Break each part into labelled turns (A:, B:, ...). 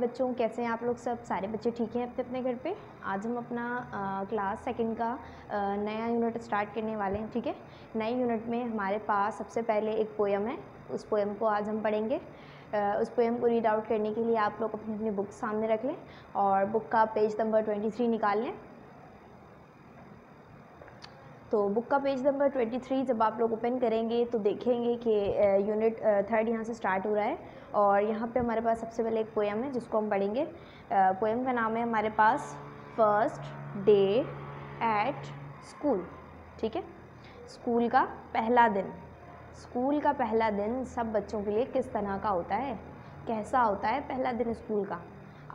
A: बच्चों, कैसे हैं आप लोग सब? सारे बच्चे ठीक हैं अपने अपने घर पे? आज हम अपना क्लास सेकंड का नया यूनिट स्टार्ट करने वाले हैं। ठीक है, नए यूनिट में हमारे पास सबसे पहले एक पोएम है, उस पोएम को आज हम पढ़ेंगे। उस पोएम को रीड आउट करने के लिए आप लोग अपनी अपनी बुक सामने रख लें और बुक का पेज नंबर 23 निकाल लें। तो बुक का पेज नंबर 23 जब आप लोग ओपन करेंगे तो देखेंगे कि यूनिट थर्ड यहाँ से स्टार्ट हो रहा है और यहाँ पे हमारे पास सबसे पहले एक पोएम है जिसको हम पढ़ेंगे। पोएम का नाम है हमारे पास फर्स्ट डे एट स्कूल। ठीक है, स्कूल का पहला दिन। स्कूल का पहला दिन सब बच्चों के लिए किस तरह का होता है, कैसा होता है पहला दिन स्कूल का?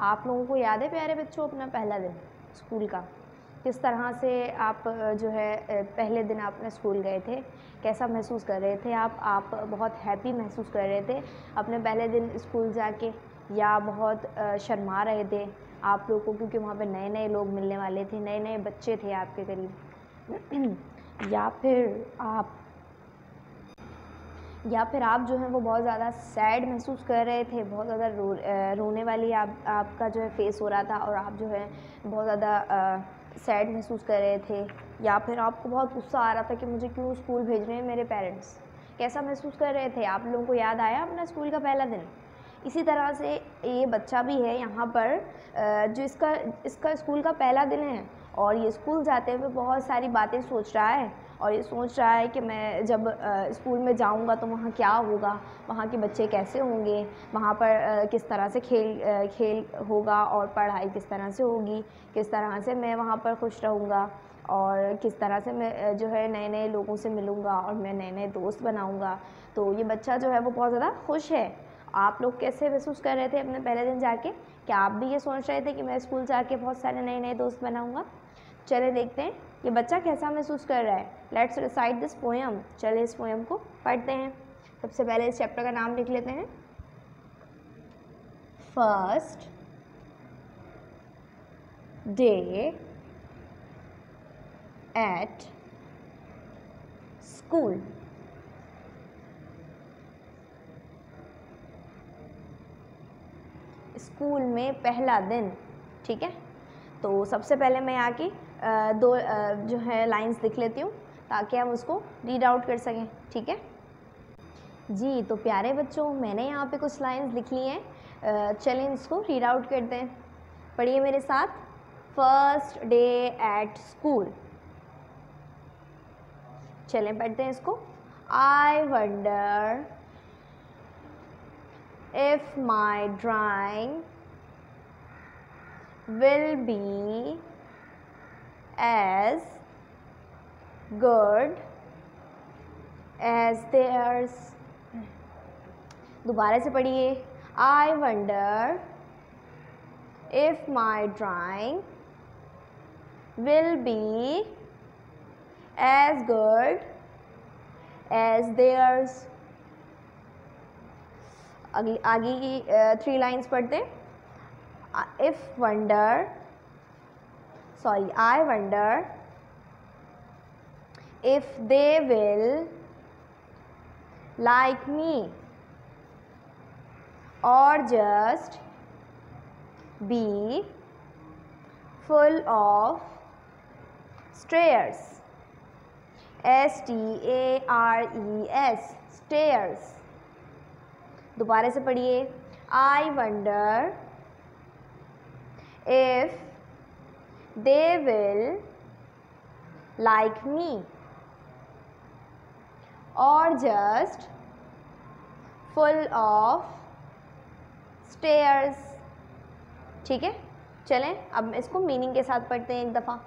A: आप लोगों को याद है प्यारे बच्चों अपना पहला दिन स्कूल का? किस तरह से आप जो है पहले दिन आपने स्कूल गए थे, कैसा महसूस कर रहे थे आप बहुत हैप्पी महसूस कर रहे थे अपने पहले दिन स्कूल जाके, या बहुत शर्मा रहे थे आप लोगों को क्योंकि वहाँ पे नए नए लोग मिलने वाले थे, नए नए बच्चे थे आपके करीब या फिर आप जो है वो बहुत ज़्यादा सैड महसूस कर रहे थे, बहुत ज़्यादा रोने वाली आपका जो है फेस हो रहा था और आप जो है बहुत ज़्यादा सैड महसूस कर रहे थे, या फिर आपको बहुत गुस्सा आ रहा था कि मुझे क्यों स्कूल भेज रहे हैं मेरे पेरेंट्स। कैसा महसूस कर रहे थे आप लोगों को? याद आया अपना स्कूल का पहला दिन? इसी तरह से ये बच्चा भी है यहाँ पर जो इसका स्कूल का पहला दिन है और ये स्कूल जाते हुए बहुत सारी बातें सोच रहा है और ये सोच रहा है कि मैं जब स्कूल में जाऊंगा तो वहाँ क्या होगा, वहाँ के बच्चे कैसे होंगे, वहाँ पर किस तरह से खेल होगा और पढ़ाई किस तरह से होगी, किस तरह से मैं वहाँ पर खुश रहूँगा और किस तरह से मैं जो है नए नए लोगों से मिलूँगा और मैं नए नए दोस्त बनाऊँगा। तो ये बच्चा जो है वो बहुत ज़्यादा खुश है। आप लोग कैसे महसूस कर रहे थे अपने पहले दिन जाके? क्या आप भी ये सोच रहे थे कि मैं स्कूल जाके बहुत सारे नए नए दोस्त बनाऊँगा? चले देखते हैं ये बच्चा कैसा महसूस कर रहा है। Let's recite this poem. चले इस पोएम को पढ़ते हैं। सबसे पहले इस चैप्टर का नाम लिख लेते हैं, first day at school. School में पहला दिन। ठीक है, तो सबसे पहले मैं यहाँ की दो जो है लाइंस लिख लेती हूँ ताकि हम उसको रीड आउट कर सकें। ठीक है जी, तो प्यारे बच्चों मैंने यहाँ पे कुछ लाइंस लिख ली हैं, चलें इसको रीड आउट करते हैं। पढ़िए मेरे साथ, फर्स्ट डे एट स्कूल। चलें पढ़ते हैं इसको। I wonder if my drawing will be as good as theirs। दोबारा से पढ़िए। I wonder if my drawing will be as good as theirs। आगे की 3 लाइन्स पढ़ते हैं। I wonder if they will like me or just be full of stares। STARES, stares। दोबारा से पढ़िए। I wonder if they will like me or just full of stares। ठीक है, चलें अब इसको मीनिंग के साथ पढ़ते हैं एक दफ़ा।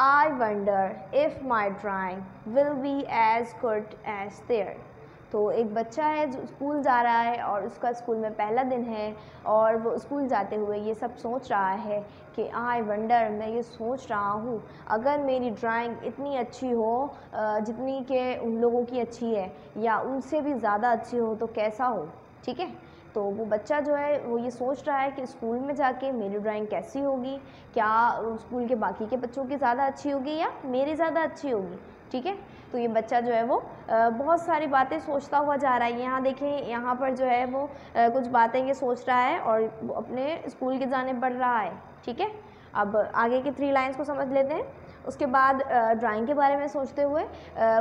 A: I wonder if my drawing will be as good as theirs। तो एक बच्चा है जो स्कूल जा रहा है और उसका स्कूल में पहला दिन है और वो स्कूल जाते हुए ये सब सोच रहा है कि आई वंडर, मैं ये सोच रहा हूँ अगर मेरी ड्राइंग इतनी अच्छी हो जितनी कि उन लोगों की अच्छी है या उनसे भी ज़्यादा अच्छी हो तो कैसा हो। ठीक है, तो वो बच्चा जो है वो ये सोच रहा है कि स्कूल में जाके मेरी ड्राइंग कैसी होगी, क्या स्कूल के बाकी के बच्चों की ज़्यादा अच्छी होगी या मेरी ज़्यादा अच्छी होगी। ठीक है। तो ये बच्चा जो है वो बहुत सारी बातें सोचता हुआ जा रहा है। यहाँ देखें, यहाँ पर जो है वो कुछ बातें ये सोच रहा है और वो अपने स्कूल की जानिब बढ़ रहा है, ठीक है। अब आगे की 3 लाइन्स को समझ लेते हैं। उसके बाद ड्राइंग के बारे में सोचते हुए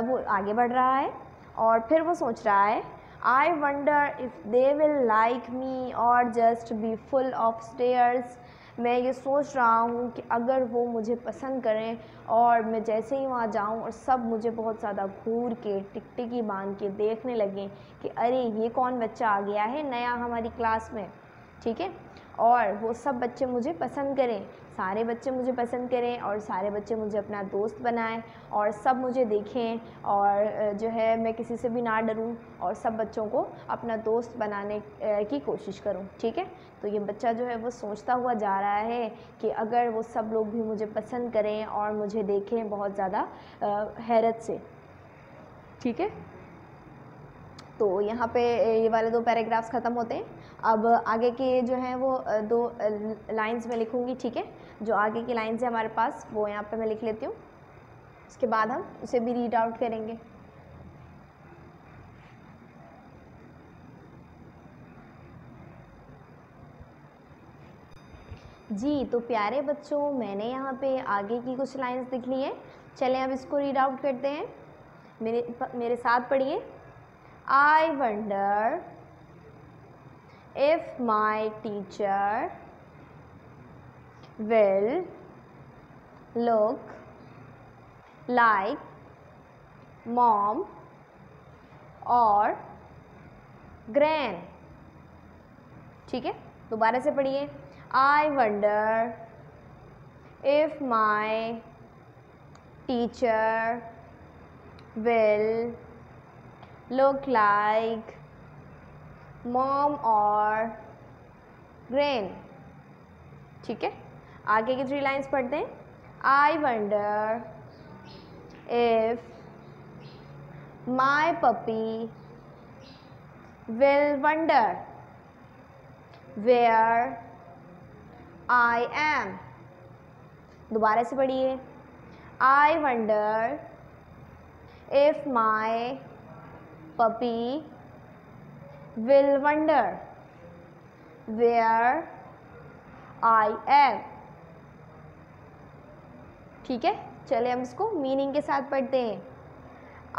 A: वो आगे बढ़ रहा है और फिर वो सोच रहा है, I wonder if they will like me or just be full of stares. मैं ये सोच रहा हूँ कि अगर वो मुझे पसंद करें और मैं जैसे ही वहाँ जाऊँ और सब मुझे बहुत ज़्यादा घूर के टिकटिकी बांध के देखने लगें कि अरे ये कौन बच्चा आ गया है नया हमारी क्लास में, ठीक है। और वो सब बच्चे मुझे पसंद करें, सारे बच्चे मुझे पसंद करें और सारे बच्चे मुझे अपना दोस्त बनाएं और सब मुझे देखें और जो है मैं किसी से भी ना डरूं और सब बच्चों को अपना दोस्त बनाने की कोशिश करूं, ठीक है। तो ये बच्चा जो है वो सोचता हुआ जा रहा है कि अगर वो सब लोग भी मुझे पसंद करें और मुझे देखें बहुत ज़्यादा हैरत से, ठीक है। तो यहाँ पे ये वाले 2 पैराग्राफ्स ख़त्म होते हैं। अब आगे के जो हैं वो 2 लाइन्स में लिखूँगी, ठीक है। जो आगे की लाइन्स है हमारे पास वो यहाँ पे मैं लिख लेती हूँ, उसके बाद हम उसे भी रीड आउट करेंगे। जी तो प्यारे बच्चों, मैंने यहाँ पे आगे की कुछ लाइन्स लिख ली हैं। चलें अब इसको रीड आउट करते हैं। मेरे साथ पढ़िए। I wonder if my teacher will look like mom or gran, ठीक है। दोबारा से पढ़िए। I wonder if my teacher will look like mom or gran, ठीक है। आगे की 3 लाइन्स पढ़ते हैं। I wonder if my puppy will wonder where I am। दोबारा से पढ़िए। I wonder if my puppy will wonder where I am, ठीक है। चलिए हम इसको मीनिंग के साथ पढ़ते हैं।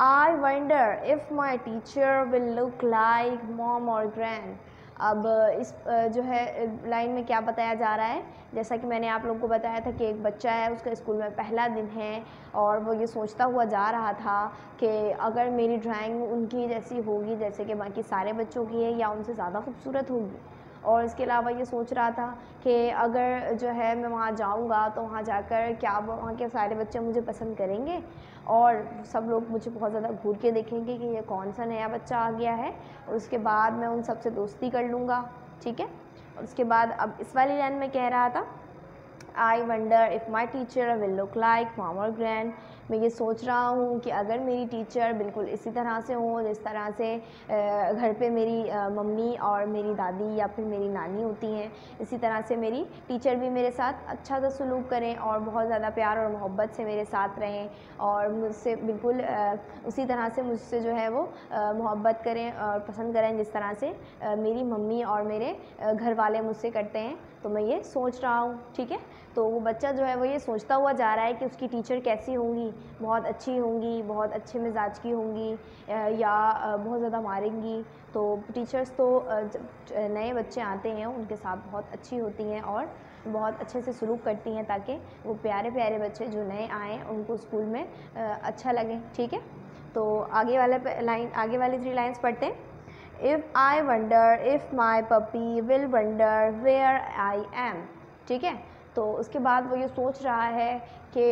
A: I wonder if my teacher will look like mom or gran। अब इस जो है लाइन में क्या बताया जा रहा है, जैसा कि मैंने आप लोगों को बताया था कि एक बच्चा है, उसका स्कूल में पहला दिन है और वो ये सोचता हुआ जा रहा था कि अगर मेरी ड्राइंग उनकी जैसी होगी जैसे कि बाकी सारे बच्चों की है या उनसे ज़्यादा खूबसूरत होगी। और इसके अलावा ये सोच रहा था कि अगर जो है मैं वहाँ जाऊँगा तो वहाँ जाकर क्या वहाँ के सारे बच्चे मुझे पसंद करेंगे और सब लोग मुझे बहुत ज़्यादा घूर के देखेंगे कि ये कौन सा नया बच्चा आ गया है, और उसके बाद मैं उन सब से दोस्ती कर लूँगा, ठीक है। और उसके बाद अब इस वाली लाइन में कह रहा था, आई wonder if my teacher will look like mom और ग्रैंड। मैं ये सोच रहा हूँ कि अगर मेरी टीचर बिल्कुल इसी तरह से हो जिस तरह से घर पे मेरी मम्मी और मेरी दादी या फिर मेरी नानी होती हैं, इसी तरह से मेरी टीचर भी मेरे साथ अच्छा सा सलूक करें और बहुत ज़्यादा प्यार और मोहब्बत से मेरे साथ रहें और मुझसे बिल्कुल उसी तरह से मुझसे जो है वो मोहब्बत करें और पसंद करें जिस तरह से मेरी मम्मी और मेरे घर वाले मुझसे करते हैं। तो मैं ये सोच रहा हूँ, ठीक है। तो वो बच्चा जो है वो ये सोचता हुआ जा रहा है कि उसकी टीचर कैसी होंगी, बहुत अच्छी होंगी, बहुत अच्छे मिजाज की होंगी या बहुत ज़्यादा मारेंगी। तो टीचर्स तो जब नए बच्चे आते हैं उनके साथ बहुत अच्छी होती हैं और बहुत अच्छे से सलूक करती हैं ताकि वो प्यारे प्यारे बच्चे जो नए आएँ उनको स्कूल में अच्छा लगे, ठीक है। तो आगे वाली 3 लाइन्स पढ़ते हैं। If I wonder if my puppy will wonder where I am, ठीक है। तो उसके बाद वो ये सोच रहा है कि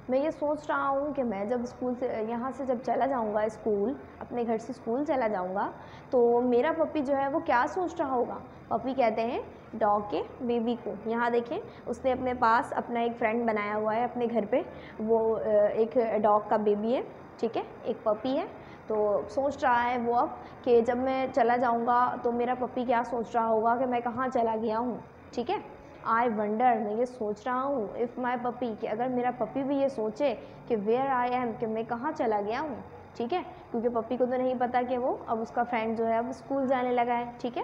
A: मैं ये सोच रहा हूँ कि मैं जब स्कूल से यहाँ से जब चला जाऊँगा स्कूल, अपने घर से स्कूल चला जाऊँगा तो मेरा पपी जो है वो क्या सोच रहा होगा। पपी कहते हैं डॉग के बेबी को। यहाँ देखें, उसने अपने पास अपना एक फ्रेंड बनाया हुआ है अपने घर पे, वो एक डॉग का बेबी है, ठीक है, एक पपी है। तो सोच रहा है वो अब कि जब मैं चला जाऊँगा तो मेरा पपी क्या सोच रहा होगा कि मैं कहाँ चला गया हूँ, ठीक है। आई वंडर, मैं ये सोच रहा हूँ, इफ़ माई पपी, कि अगर मेरा पपी भी ये सोचे कि वेयर आई एम, कि मैं कहाँ चला गया हूँ, ठीक है, क्योंकि पपी को तो नहीं पता कि वो अब उसका फ्रेंड जो है अब स्कूल जाने लगा है, ठीक है।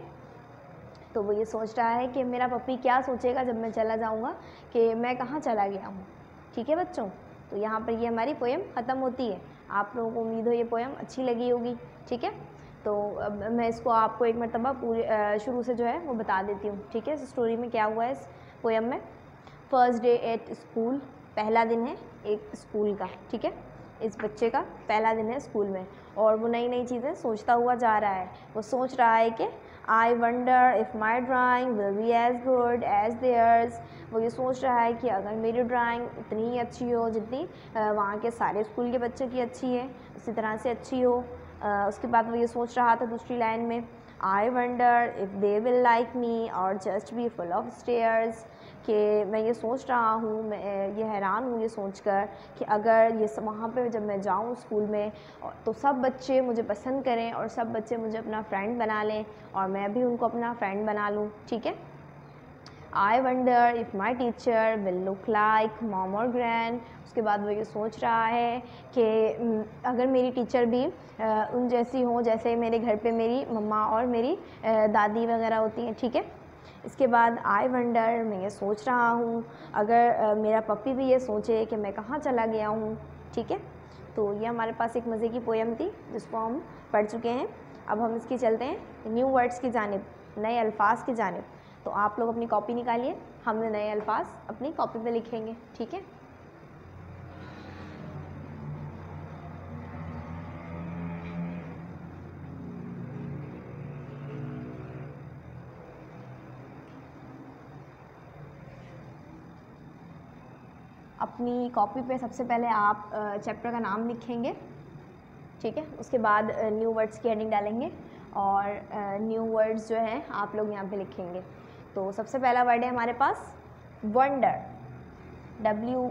A: तो वो ये सोच रहा है कि मेरा पपी क्या सोचेगा जब मैं चला जाऊँगा, कि मैं कहाँ चला गया हूँ, ठीक है बच्चों। तो यहाँ पर ये हमारी पोएम ख़त्म होती है। आप लोगों को उम्मीद हो ये पोएम अच्छी लगी होगी, ठीक है। तो अब मैं इसको आपको एक मरतबा पूरे शुरू से जो है वो बता देती हूँ, ठीक है। इस स्टोरी में क्या हुआ है इस पोएम में। फर्स्ट डे एट स्कूल, पहला दिन है एक स्कूल का, ठीक है। इस बच्चे का पहला दिन है स्कूल में और वो नई नई चीज़ें सोचता हुआ जा रहा है। वो सोच रहा है कि I wonder if my drawing will be as good as theirs. वो ये सोच रहा है कि अगर मेरी ड्राइंग उतनी ही अच्छी हो जितनी वहाँ के सारे स्कूल के बच्चों की अच्छी है, उसी तरह से अच्छी हो। उसके बाद वो ये सोच रहा था दूसरी लाइन में, I wonder if they will like me or just be full of stares, कि मैं ये सोच रहा हूँ, मैं ये हैरान हूँ ये सोचकर कि अगर ये सब वहाँ पे जब मैं जाऊँ स्कूल में तो सब बच्चे मुझे पसंद करें और सब बच्चे मुझे अपना फ्रेंड बना लें और मैं भी उनको अपना फ्रेंड बना लूँ, ठीक है। I wonder if my teacher will look like mom और ग्रैंड। उसके बाद वो ये सोच रहा है कि अगर मेरी टीचर भी उन जैसी हो जैसे मेरे घर पे मेरी मम्मा और मेरी दादी वगैरह होती हैं, ठीक है। इसके बाद आई वंडर, मैं ये सोच रहा हूँ अगर मेरा पप्पी भी ये सोचे कि मैं कहाँ चला गया हूँ, ठीक है। तो ये हमारे पास एक मज़े की पोएम थी जिसको हम पढ़ चुके हैं। अब हम इसकी चलते हैं न्यू वर्ड्स की जानिब, नए अल्फाज की जानिब। तो आप लोग अपनी कॉपी निकालिए, हमने नए अल्फाज अपनी कॉपी पे लिखेंगे, ठीक है। अपनी कॉपी पे सबसे पहले आप चैप्टर का नाम लिखेंगे, ठीक है। उसके बाद न्यू वर्ड्स की हेडिंग डालेंगे और न्यू वर्ड्स जो हैं आप लोग यहाँ पे लिखेंगे। तो सबसे पहला वर्ड है हमारे पास वंडर, WONDER,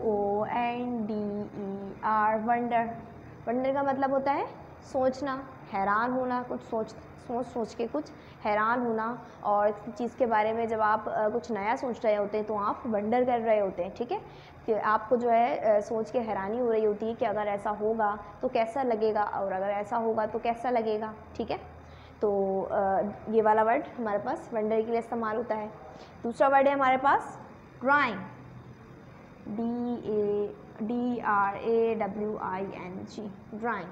A: वंडर। वंडर का मतलब होता है सोचना, हैरान होना, कुछ सोच के कुछ हैरान होना। और किसी चीज़ के बारे में जब आप कुछ नया सोच रहे होते हैं तो आप वंडर कर रहे होते हैं, ठीक है। कि आपको जो है सोच के हैरानी हो रही होती है कि अगर ऐसा होगा तो कैसा लगेगा और अगर ऐसा होगा तो कैसा लगेगा, ठीक है। तो ये वाला वर्ड हमारे पास वंडर के लिए इस्तेमाल होता है। दूसरा वर्ड है हमारे पास ड्राइंग, DRAWING, ड्राइंग।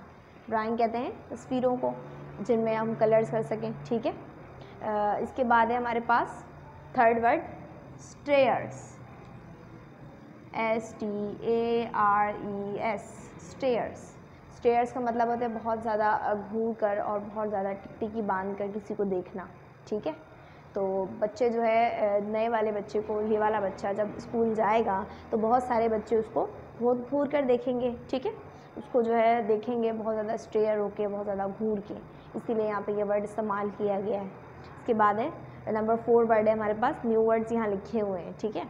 A: ड्राइंग कहते हैं तस्वीरों को जिनमें हम कलर्स कर सकें, ठीक है। इसके बाद है हमारे पास third word stares, STARES, stares. Stares का मतलब होता है बहुत ज़्यादा घूर कर और बहुत ज़्यादा टिकटिकी बांध कर किसी को देखना, ठीक है। तो बच्चे जो है नए वाले बच्चे को, ये वाला बच्चा जब स्कूल जाएगा तो बहुत सारे बच्चे उसको बहुत घूर कर देखेंगे, ठीक है। उसको जो है देखेंगे बहुत ज़्यादा स्टेयर होके, बहुत ज़्यादा घूर के, इसीलिए यहाँ पे ये वर्ड इस्तेमाल किया गया है। इसके बाद है नंबर 4 वर्ड है हमारे पास, न्यू वर्ड्स यहाँ लिखे हुए हैं, ठीक है।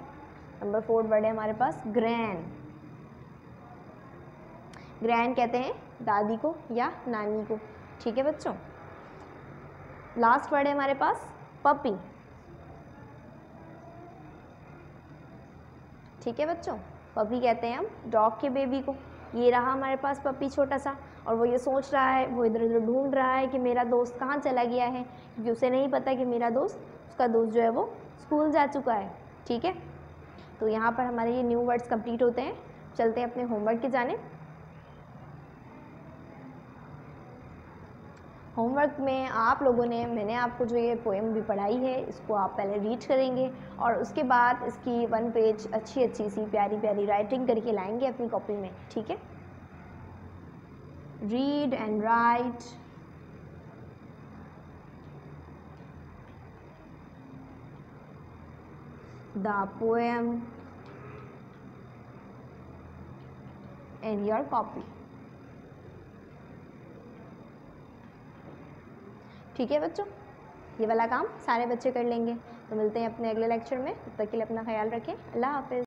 A: नंबर 4 वर्ड है हमारे पास ग्रैंड। ग्रैंड कहते हैं दादी को या नानी को, ठीक है बच्चों। लास्ट वर्ड है हमारे पास पपी, ठीक है बच्चों। पपी कहते हैं हम डॉग के बेबी को। ये रहा हमारे पास पपी छोटा सा और वो ये सोच रहा है, वो इधर उधर ढूंढ रहा है कि मेरा दोस्त कहाँ चला गया है, क्योंकि उसे नहीं पता कि मेरा दोस्त, उसका दोस्त जो है वो स्कूल जा चुका है, ठीक है। तो यहाँ पर हमारे ये न्यू वर्ड्स कंप्लीट होते हैं। चलते हैं अपने होमवर्क की जानिब। होमवर्क में आप लोगों ने, मैंने आपको जो ये पोएम भी पढ़ाई है इसको आप पहले रीड करेंगे और उसके बाद इसकी 1 पेज अच्छी सी प्यारी प्यारी राइटिंग करके लाएंगे अपनी कॉपी में, ठीक है। Read and right the poem in your copy, ठीक है बच्चों। ये वाला काम सारे बच्चे कर लेंगे। तो मिलते हैं अपने अगले लेक्चर में, तब तक के लिए अपना ख्याल रखें। अल्लाह हाफ़िज़।